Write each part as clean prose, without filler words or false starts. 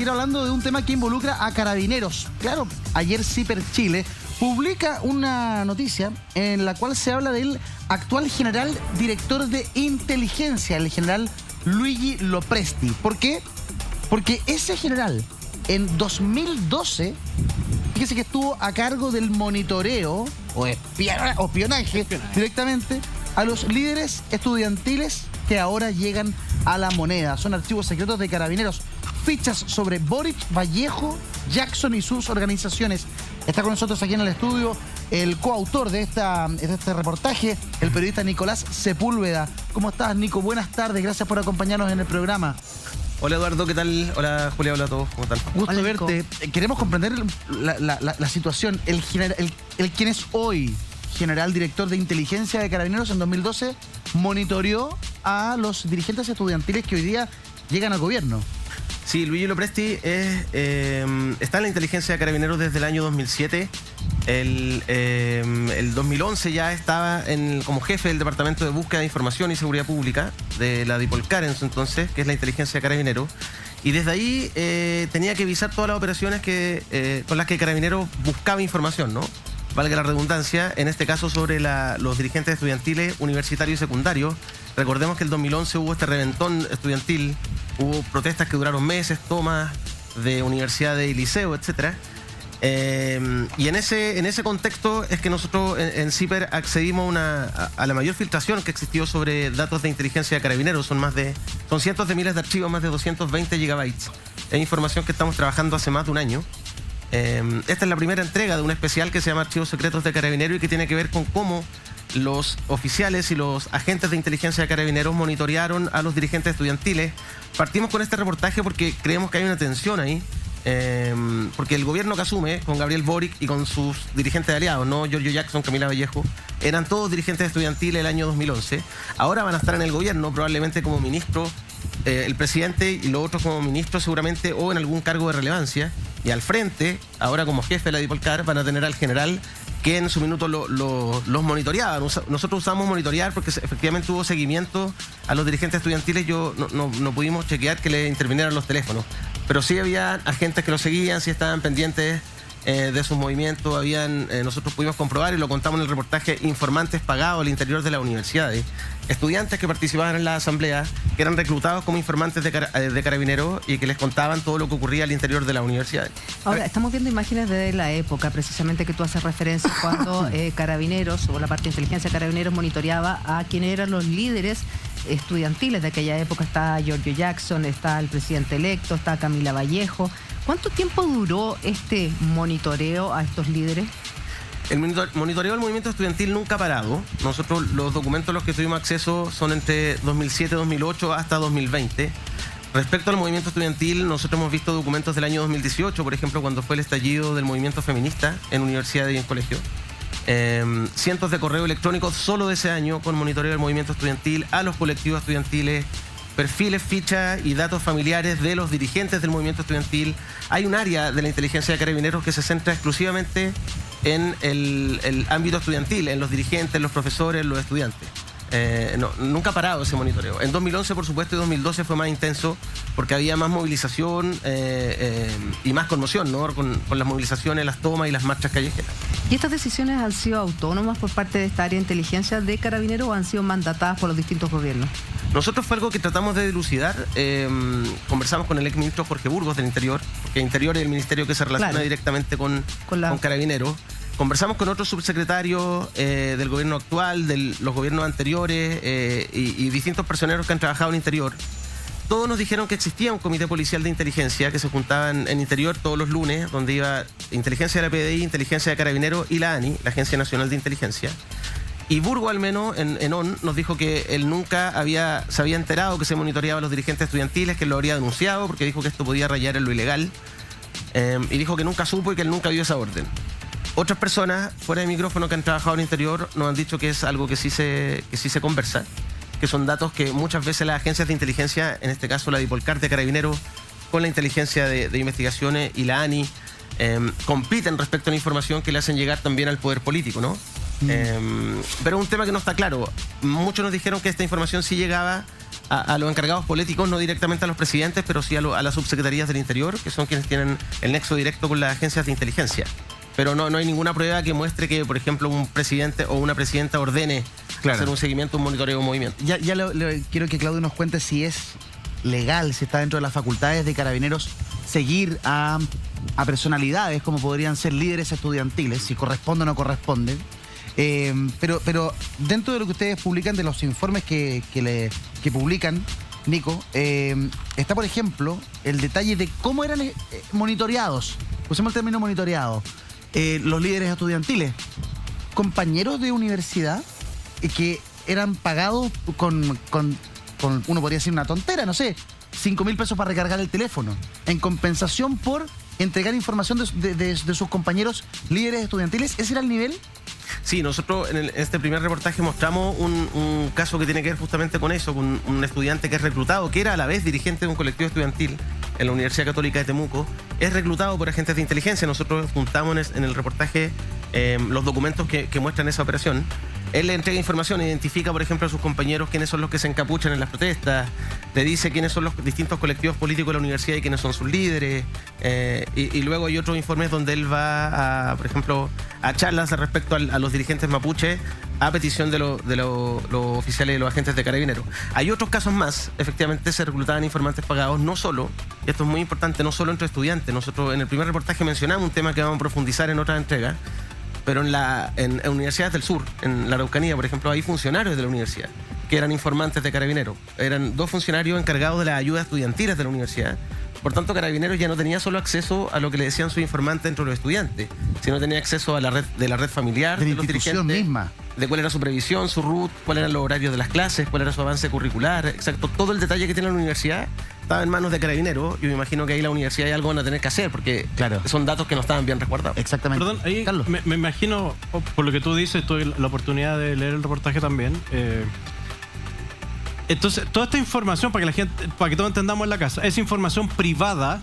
seguir hablando de un tema que involucra a Carabineros. Claro, ayer Ciper Chile publica una noticia en la cual se habla del actual general director de inteligencia, el general Luigi Lopresti. ¿Por qué? Porque ese general en 2012, fíjese que estuvo a cargo del monitoreo o espionaje directamente a los líderes estudiantiles que ahora llegan a la moneda. Son archivos secretos de Carabineros, fichas sobre Boric, Vallejo, Jackson y sus organizaciones. Está con nosotros aquí en el estudio el coautor de este reportaje, el periodista Nicolás Sepúlveda. ¿Cómo estás, Nico? Buenas tardes, gracias por acompañarnos en el programa. Hola Eduardo, ¿qué tal? Hola Julia, hola a todos, ¿cómo están? Gusto Hola, verte. Queremos comprender la situación. El quien es hoy general director de inteligencia de Carabineros en 2012 monitoreó a los dirigentes estudiantiles que hoy día llegan al gobierno. Sí, Luigi Lopresti está en la inteligencia de Carabineros desde el año 2007. El 2011 ya estaba como jefe del Departamento de Búsqueda de Información y Seguridad Pública de la Dipolcar en su entonces, que es la inteligencia de Carabineros. Y desde ahí tenía que visar todas las operaciones con las que Carabineros buscaba información, ¿no? Valga la redundancia, en este caso sobre los dirigentes estudiantiles universitarios y secundarios. Recordemos que el 2011 hubo este reventón estudiantil, hubo protestas que duraron meses, tomas de universidades y liceos, etc. Y en ese contexto es que nosotros en Ciper accedimos a la mayor filtración que existió sobre datos de inteligencia de Carabineros. Son cientos de miles de archivos, más de 220 gigabytes. Es información que estamos trabajando hace más de un año. Esta es la primera entrega de un especial que se llama Archivos Secretos de Carabineros y que tiene que ver con cómo los oficiales y los agentes de inteligencia de Carabineros monitorearon a los dirigentes estudiantiles. Partimos con este reportaje porque creemos que hay una tensión ahí, porque el gobierno que asume, con Gabriel Boric y con sus dirigentes aliados, ¿no? Giorgio Jackson, Camila Vallejo, eran todos dirigentes estudiantiles el año 2011. Ahora van a estar en el gobierno, probablemente como ministro, el presidente y los otros como ministros seguramente, o en algún cargo de relevancia. Y al frente, ahora como jefe de la Dipolcar, van a tener al general que en su minuto los monitoreaba. Nosotros usamos monitorear porque efectivamente hubo seguimiento a los dirigentes estudiantiles. No pudimos chequear que le intervinieran los teléfonos, pero sí había agentes que los seguían, sí estaban pendientes de sus movimientos. Nosotros pudimos comprobar, y lo contamos en el reportaje, informantes pagados al interior de las universidades, estudiantes que participaban en la asamblea, que eran reclutados como informantes de Carabineros y que les contaban todo lo que ocurría al interior de las universidades. Ahora, estamos viendo imágenes de la época, precisamente que tú haces referencia, cuando Carabineros, o la parte de inteligencia de Carabineros, monitoreaba a quienes eran los líderes estudiantiles de aquella época. Está Giorgio Jackson, está el presidente electo, está Camila Vallejo. ¿Cuánto tiempo duró este monitoreo a estos líderes? El monitoreo del movimiento estudiantil nunca ha parado. Nosotros los documentos a los que tuvimos acceso son entre 2007, 2008 hasta 2020. Respecto al movimiento estudiantil, nosotros hemos visto documentos del año 2018, por ejemplo, cuando fue el estallido del movimiento feminista en universidades y en colegios. Cientos de correos electrónicos solo de ese año con monitoreo del movimiento estudiantil a los colectivos estudiantiles, perfiles, fichas y datos familiares de los dirigentes del movimiento estudiantil. Hay un área de la inteligencia de Carabineros que se centra exclusivamente en el ámbito estudiantil, en los dirigentes, los profesores, los estudiantes. Nunca ha parado ese monitoreo. En 2011, por supuesto, y 2012 fue más intenso porque había más movilización y más conmoción, ¿no? Con las movilizaciones, las tomas y las marchas callejeras. ¿Y estas decisiones han sido autónomas por parte de esta área de inteligencia de Carabineros o han sido mandatadas por los distintos gobiernos? Nosotros fue algo que tratamos de dilucidar. Conversamos con el exministro Jorge Burgos del Interior, porque Interior es el ministerio que se relaciona directamente con Carabineros. Conversamos con otros subsecretarios del gobierno actual, de los gobiernos anteriores y distintos personeros que han trabajado en Interior. Todos nos dijeron que existía un comité policial de inteligencia que se juntaban en Interior todos los lunes, donde iba inteligencia de la PDI, inteligencia de Carabineros y la ANI, la Agencia Nacional de Inteligencia. Y Burgo, al menos, en ON, nos dijo que él nunca se había enterado que se monitoreaba a los dirigentes estudiantiles, que él lo habría denunciado porque dijo que esto podía rayar en lo ilegal. Y dijo que nunca supo y que él nunca vio esa orden. Otras personas, fuera de micrófono, que han trabajado en Interior, nos han dicho que es algo que sí se conversa, que son datos que muchas veces las agencias de inteligencia, en este caso la Dipolcar de Carabineros, con la inteligencia de investigaciones y la ANI, compiten respecto a la información que le hacen llegar también al poder político, ¿no? Pero es un tema que no está claro. Muchos nos dijeron que esta información sí llegaba a los encargados políticos, no directamente a los presidentes, pero sí a las subsecretarías del Interior, que son quienes tienen el nexo directo con las agencias de inteligencia. Pero no hay ninguna prueba que muestre que, por ejemplo, un presidente o una presidenta ordene hacer un seguimiento, un monitoreo, un movimiento. Ya quiero que Claudio nos cuente si es legal, si está dentro de las facultades de Carabineros seguir a personalidades como podrían ser líderes estudiantiles, si corresponde o no corresponde. Pero dentro de lo que ustedes publican, de los informes que publican, Nico, está, por ejemplo, el detalle de cómo eran monitoreados. Usemos el término monitoreado. Los líderes estudiantiles, compañeros de universidad que eran pagados con uno podría decir una tontera, no sé, 5.000 pesos para recargar el teléfono, en compensación por entregar información de sus compañeros líderes estudiantiles. ¿Ese era el nivel? Sí, nosotros en este primer reportaje mostramos un caso que tiene que ver justamente con eso, con un estudiante que es reclutado, que era a la vez dirigente de un colectivo estudiantil en la Universidad Católica de Temuco, es reclutado por agentes de inteligencia. Nosotros juntamos en el reportaje los documentos que muestran esa operación. Él le entrega información, identifica, por ejemplo, a sus compañeros quiénes son los que se encapuchan en las protestas, le dice quiénes son los distintos colectivos políticos de la universidad y quiénes son sus líderes, y luego hay otros informes donde él va, por ejemplo, a charlas respecto a los dirigentes mapuche a petición de los oficiales y los agentes de Carabineros. Hay otros casos más, efectivamente se reclutaban informantes pagados, no solo, y esto es muy importante, no solo entre estudiantes. Nosotros en el primer reportaje mencionamos un tema que vamos a profundizar en otras entregas, pero en universidades del sur, en la Araucanía, por ejemplo, hay funcionarios de la universidad que eran informantes de Carabineros. Eran 2 funcionarios encargados de las ayudas estudiantiles de la universidad. Por tanto, Carabineros ya no tenía solo acceso a lo que le decían sus informantes entre los estudiantes, sino tenía acceso a la red familiar de la los institución dirigentes, misma, de cuál era su previsión, su RUT, cuáles eran los horarios de las clases, cuál era su avance curricular, exacto. Todo el detalle que tiene la universidad estaba en manos de Carabineros. Yo me imagino que ahí la universidad hay algo van a tener que hacer, porque son datos que no estaban bien resguardados. Exactamente. Perdón, ahí Carlos. me imagino, por lo que tú dices, tuve la oportunidad de leer el reportaje también. Entonces, toda esta información, para que todos entendamos en la casa, es información privada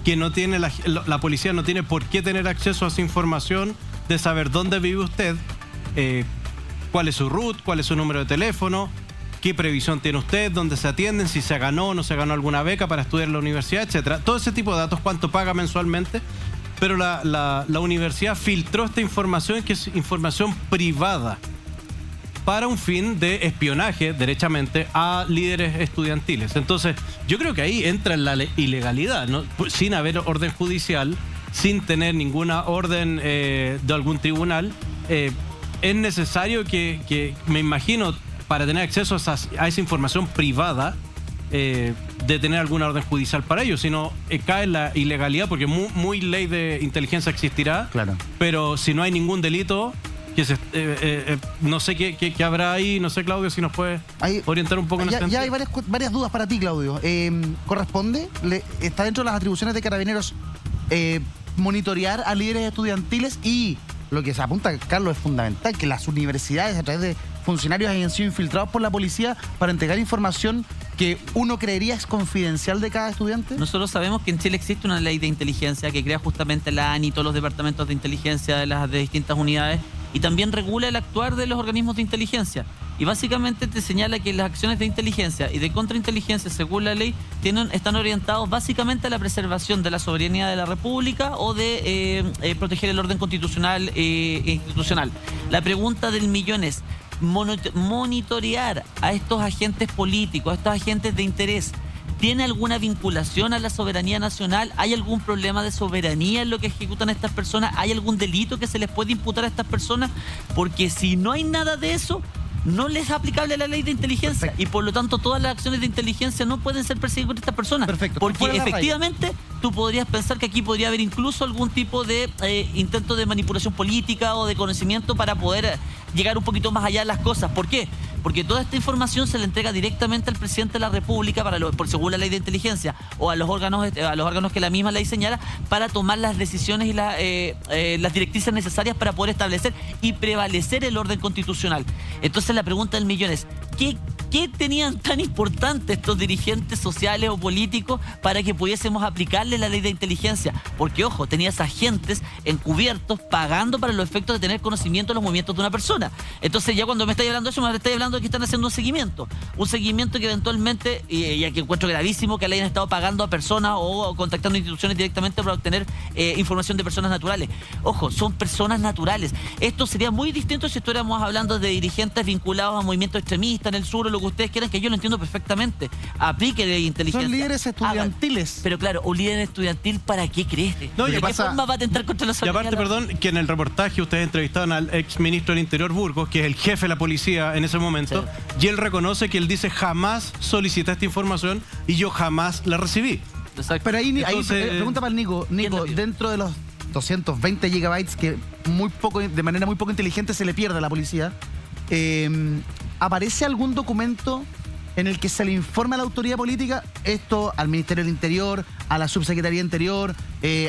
que no tiene la policía no tiene por qué tener acceso a esa información de saber dónde vive usted, cuál es su RUT, cuál es su número de teléfono, qué previsión tiene usted, dónde se atienden, si se ganó o no se ganó alguna beca para estudiar en la universidad, etcétera. Todo ese tipo de datos, cuánto paga mensualmente. Pero la universidad filtró esta información, que es información privada, para un fin de espionaje, derechamente, a líderes estudiantiles. Entonces, yo creo que ahí entra en la ilegalidad, ¿no? Sin haber orden judicial, sin tener ninguna orden de algún tribunal. Es necesario que, me imagino, para tener acceso a esa información privada, de tener alguna orden judicial para ello, sino cae en la ilegalidad, porque muy ley de inteligencia existirá, claro, pero si no hay ningún delito, no sé qué habrá ahí, no sé, Claudio, si nos puede orientar un poco en ese sentido. Ya hay varias dudas para ti, Claudio. ¿Corresponde? ¿Está dentro de las atribuciones de Carabineros monitorear a líderes estudiantiles? Y lo que se apunta, Carlos, es fundamental, que las universidades, a través de funcionarios, hayan sido infiltrados por la policía para entregar información que uno creería es confidencial de cada estudiante. Nosotros sabemos que en Chile existe una ley de inteligencia que crea justamente la ANI, todos los departamentos de inteligencia de distintas unidades, y también regula el actuar de los organismos de inteligencia. Y básicamente te señala que las acciones de inteligencia y de contrainteligencia, según la ley, están orientados básicamente a la preservación de la soberanía de la República o de proteger el orden constitucional e institucional. La pregunta del millón es: monitorear a estos agentes políticos, a estos agentes de interés, ¿tiene alguna vinculación a la soberanía nacional? ¿Hay algún problema de soberanía en lo que ejecutan estas personas? ¿Hay algún delito que se les puede imputar a estas personas? Porque si no hay nada de eso, no les es aplicable la ley de inteligencia. Perfecto. Y por lo tanto todas las acciones de inteligencia no pueden ser perseguidas por estas personas. Perfecto. Porque efectivamente tú podrías pensar que aquí podría haber incluso algún tipo de intento de manipulación política o de conocimiento para poder llegar un poquito más allá de las cosas. ¿Por qué? Porque toda esta información se le entrega directamente al presidente de la República según la ley de inteligencia, o a los órganos que la misma ley señala, para tomar las decisiones y las directrices necesarias para poder establecer y prevalecer el orden constitucional. Entonces la pregunta del millón es: ¿Qué tenían tan importante estos dirigentes sociales o políticos para que pudiésemos aplicarle la ley de inteligencia? Porque, ojo, tenías agentes encubiertos pagando para los efectos de tener conocimiento de los movimientos de una persona. Entonces, ya cuando me estáis hablando de eso, me estáis hablando de que están haciendo un seguimiento que eventualmente, y aquí encuentro gravísimo que le hayan estado pagando a personas o contactando instituciones directamente para obtener información de personas naturales. Ojo, son personas naturales. Esto sería muy distinto si estuviéramos hablando de dirigentes vinculados a movimientos extremistas en el sur o lo que ustedes quieran, que yo lo entiendo perfectamente. Aplique de inteligencia. Son líderes estudiantiles. Pero claro, un líder estudiantil, ¿para qué crees? No, ¿De qué forma va a atentar contra los Y aparte, perdón, que en el reportaje ustedes entrevistaron al ex ministro del Interior, Burgos, que es el jefe de la policía en ese momento, y él reconoce que él dice jamás solicité esta información y yo jamás la recibí. Exacto. Pero ahí Entonces, pregunta para el Nico, dentro de los 220 gigabytes que de manera muy poco inteligente se le pierde a la policía, ¿aparece algún documento en el que se le informa a la autoridad política esto al Ministerio del Interior, a la Subsecretaría Interior,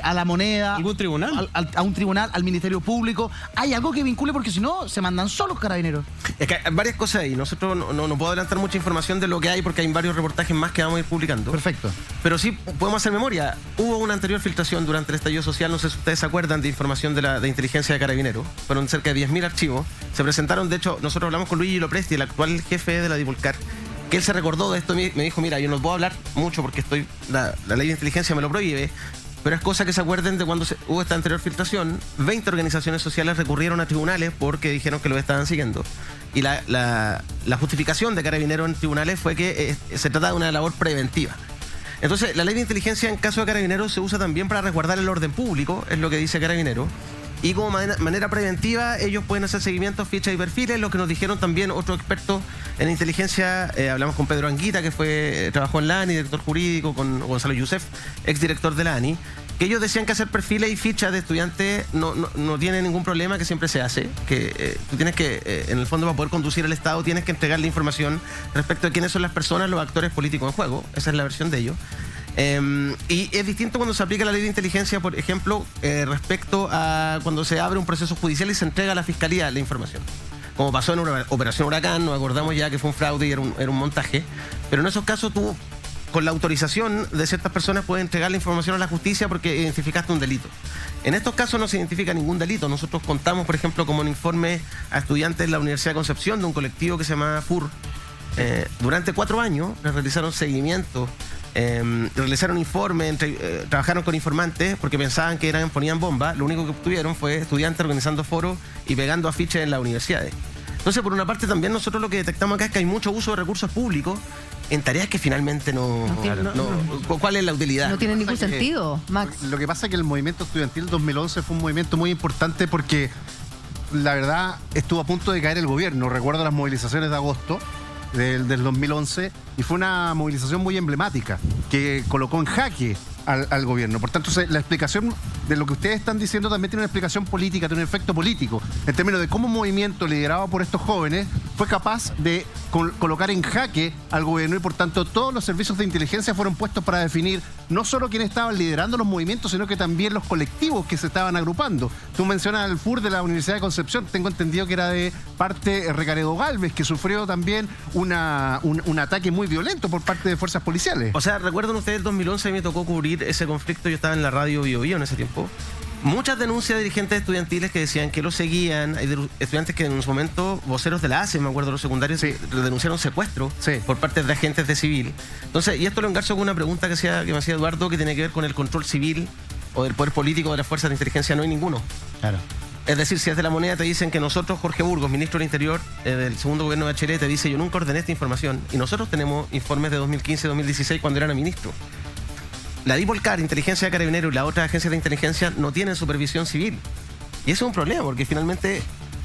a la Moneda? ¿Algún tribunal? A un tribunal, al Ministerio Público. ¿Hay algo que vincule? Porque si no, se mandan solos carabineros. Es que hay varias cosas ahí. Nosotros no puedo adelantar mucha información de lo que hay porque hay varios reportajes más que vamos a ir publicando. Perfecto. Pero sí podemos hacer memoria. Hubo una anterior filtración durante el estallido social, no sé si ustedes se acuerdan, de información de inteligencia de Carabineros. Fueron cerca de 10.000 archivos. Se presentaron, de hecho, nosotros hablamos con Luigi Lopresti, el actual jefe de la Dipolcar, que él se recordó de esto y me dijo, mira, yo no puedo hablar mucho porque la ley de inteligencia me lo prohíbe, pero es cosa que se acuerden de cuando hubo esta anterior filtración, 20 organizaciones sociales recurrieron a tribunales porque dijeron que lo estaban siguiendo. Y la justificación de Carabineros en tribunales fue que se trata de una labor preventiva. Entonces, la ley de inteligencia en caso de Carabineros se usa también para resguardar el orden público, es lo que dice Carabineros. Y como manera preventiva, ellos pueden hacer seguimientos, fichas y perfiles, lo que nos dijeron también otros expertos en inteligencia. Hablamos con Pedro Anguita, que trabajó en la ANI, director jurídico, con Gonzalo Youssef, exdirector de la ANI, que ellos decían que hacer perfiles y fichas de estudiantes no tiene ningún problema, que siempre se hace, que tú tienes que, en el fondo, para poder conducir el Estado, tienes que entregarle información respecto de quiénes son las personas, los actores políticos en juego. Esa es la versión de ellos. Y es distinto cuando se aplica la ley de inteligencia, por ejemplo, respecto a cuando se abre un proceso judicial y se entrega a la Fiscalía la información. Como pasó en una Operación Huracán, nos acordamos ya que fue un fraude y era un montaje. Pero en esos casos tú, con la autorización de ciertas personas, puedes entregar la información a la justicia porque identificaste un delito. En estos casos no se identifica ningún delito. Nosotros contamos, por ejemplo, como un informe a estudiantes de la Universidad de Concepción, de un colectivo que se llama FUR. Durante 4 años les realizaron seguimiento, realizaron informes, trabajaron con informantes porque pensaban que ponían bombas. Lo único que obtuvieron fue estudiantes organizando foros y pegando afiches en las universidades. Entonces, por una parte, también nosotros lo que detectamos acá es que hay mucho uso de recursos públicos en tareas que finalmente ¿cuál es la utilidad? No tiene ningún sentido, Max. Lo que pasa es que el movimiento estudiantil 2011 fue un movimiento muy importante porque la verdad estuvo a punto de caer el gobierno. Recuerdo las movilizaciones de agosto del 2011 y fue una movilización muy emblemática que colocó en jaque al gobierno. Por tanto, la explicación de lo que ustedes están diciendo también tiene una explicación política, tiene un efecto político, en términos de cómo un movimiento liderado por estos jóvenes fue capaz de colocar en jaque al gobierno y por tanto todos los servicios de inteligencia fueron puestos para definir no solo quiénes estaban liderando los movimientos, sino que también los colectivos que se estaban agrupando. Tú mencionas al FUR de la Universidad de Concepción, tengo entendido que era de parte Recaredo Galvez, que sufrió también un ataque muy violento por parte de fuerzas policiales. O sea, recuerdan ustedes, el 2011 me tocó cubrir ese conflicto, yo estaba en la radio Bio Bio en ese tiempo. Muchas denuncias de dirigentes estudiantiles que decían que lo seguían. Hay estudiantes que en su momento, voceros de la ACE, me acuerdo, los secundarios, denunciaron secuestro por parte de agentes de civil. Entonces, y esto lo engarzo con una pregunta que me hacía Eduardo, que tiene que ver con el control civil o del poder político de las fuerzas de inteligencia. No hay ninguno. Claro. Es decir, si es de la Moneda te dicen que nosotros, Jorge Burgos, ministro del Interior del segundo gobierno de Bachelet, te dice yo nunca ordené esta información. Y nosotros tenemos informes de 2015-2016 cuando era ministro. La Dipolcar, Inteligencia de Carabineros y las otras agencias de inteligencia no tienen supervisión civil. Y eso es un problema, porque finalmente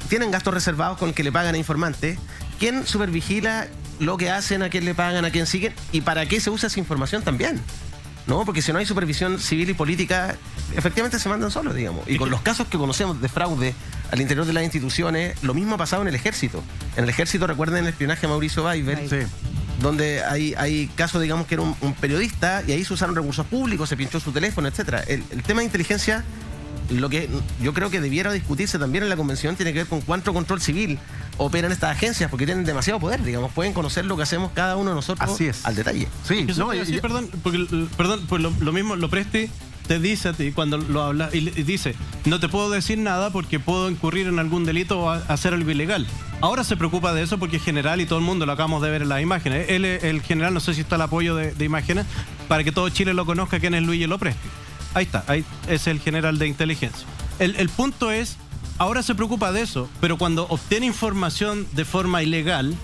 tienen gastos reservados con el que le pagan a informantes. ¿Quién supervigila lo que hacen, a quién le pagan, a quién siguen? ¿Y para qué se usa esa información también? ¿No? Porque si no hay supervisión civil y política, efectivamente se mandan solos, digamos. Y con los casos que conocemos de fraude al interior de las instituciones, lo mismo ha pasado en el Ejército. En el Ejército, recuerden el espionaje a Mauricio Weibel. Sí. Donde hay casos, digamos, que era un periodista y ahí se usaron recursos públicos, se pinchó su teléfono, etcétera. El tema de inteligencia Lo que yo creo que debiera discutirse también en la convención tiene que ver con cuánto control civil operan estas agencias, porque tienen demasiado poder, digamos, pueden conocer lo que hacemos cada uno de nosotros Así es. al detalle. Sí, Eso no, te iba a decir, perdón, pues lo mismo, lo Presti te dice a ti cuando lo habla y dice, no te puedo decir nada porque puedo incurrir en algún delito o hacer algo ilegal. Ahora se preocupa de eso porque es general y todo el mundo lo acabamos de ver en las imágenes. Él, el general, no sé si está el apoyo de imágenes, para que todo Chile lo conozca quién es Luigi Lopresti. Ahí está, ahí es el general de inteligencia. El punto es, ahora se preocupa de eso, pero cuando obtiene información de forma ilegal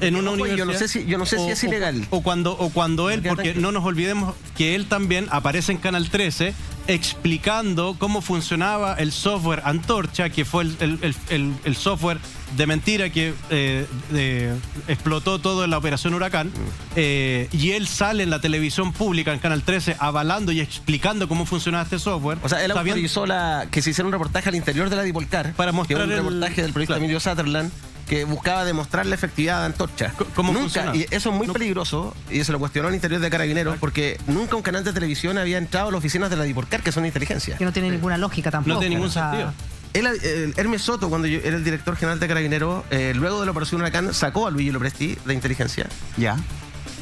en una universidad, yo no sé si es ilegal. O cuando él, porque no nos olvidemos que él también aparece en Canal 13 explicando cómo funcionaba el software Antorcha, que fue el software de mentira que explotó todo en la operación Huracán, y él sale en la televisión pública en Canal 13 avalando y explicando cómo funcionaba este software. O sea, él autorizó que se hiciera un reportaje al interior de la Dipolcar, para mostrar un reportaje del periodista Emilio Sutherland, que buscaba demostrar la efectividad de Antorcha. ¿Cómo nunca, funciona? y eso es muy peligroso, y se lo cuestionó al interior de Carabineros, porque nunca un canal de televisión había entrado a las oficinas de la Dipolcar, que son de inteligencia. Que no tiene ninguna lógica tampoco. No tiene ningún sentido. Hermes Soto, cuando yo era el director general de Carabineros, luego de la operación Huracán, sacó a Luigi Lopresti de inteligencia. Ya.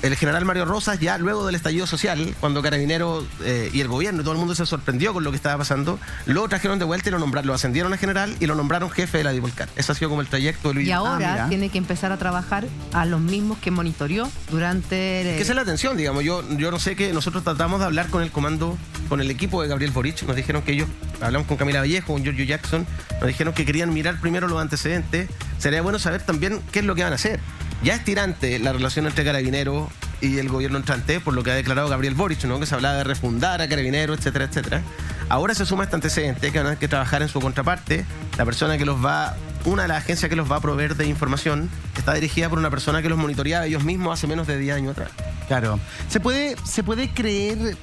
El general Mario Rosas, ya luego del estallido social, cuando Carabineros y el gobierno y todo el mundo se sorprendió con lo que estaba pasando, lo trajeron de vuelta y lo ascendieron a general y lo nombraron jefe de la Dipolcar. Eso ha sido como el trayecto de Luigi. Y ahora tiene que empezar a trabajar a los mismos que monitoreó durante... Que esa es la atención, digamos. Yo no sé, que nosotros tratamos de hablar con el comando, con el equipo de Gabriel Boric. Nos dijeron que ellos, hablamos con Camila Vallejo, con Giorgio Jackson, nos dijeron que querían mirar primero los antecedentes. Sería bueno saber también qué es lo que van a hacer. Ya es tirante la relación entre Carabineros y el gobierno entrante, por lo que ha declarado Gabriel Boric, ¿no? Que se hablaba de refundar a Carabineros, etcétera, etcétera. Ahora se suma este antecedente que van a que trabajar en su contraparte. La persona que una de las agencias que los va a proveer de información está dirigida por una persona que los monitoreaba ellos mismos hace menos de 10 años atrás. Claro. ¿Se puede creer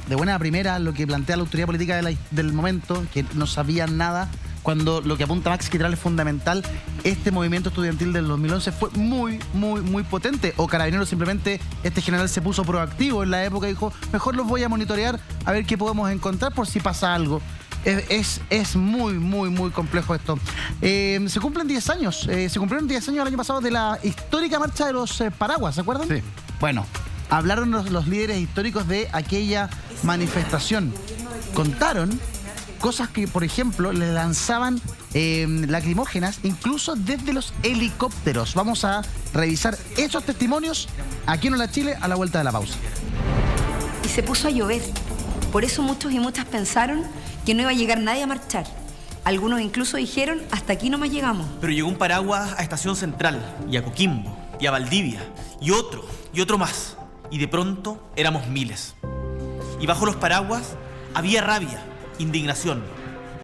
de buena primera lo que plantea la autoridad política del momento, que no sabían nada, cuando lo que apunta Max Quitral es fundamental? Este movimiento estudiantil del 2011 fue muy, muy, muy potente. O Carabineros simplemente, este general se puso proactivo en la época y dijo, mejor los voy a monitorear a ver qué podemos encontrar por si pasa algo. Es muy, muy, muy complejo esto. Se cumplen 10 años. Se cumplieron 10 años el año pasado de la histórica marcha de los paraguas, ¿se acuerdan? Sí. Bueno, hablaron los líderes históricos de aquella manifestación. Contaron cosas que, por ejemplo, le lanzaban lacrimógenas incluso desde los helicópteros. Vamos a revisar esos testimonios aquí en Hola Chile a la vuelta de la pausa. Y se puso a llover. Por eso muchos y muchas pensaron que no iba a llegar nadie a marchar. Algunos incluso dijeron, hasta aquí nomás llegamos. Pero llegó un paraguas a Estación Central, y a Coquimbo, y a Valdivia, y otro más. Y de pronto éramos miles. Y bajo los paraguas había rabia, indignación,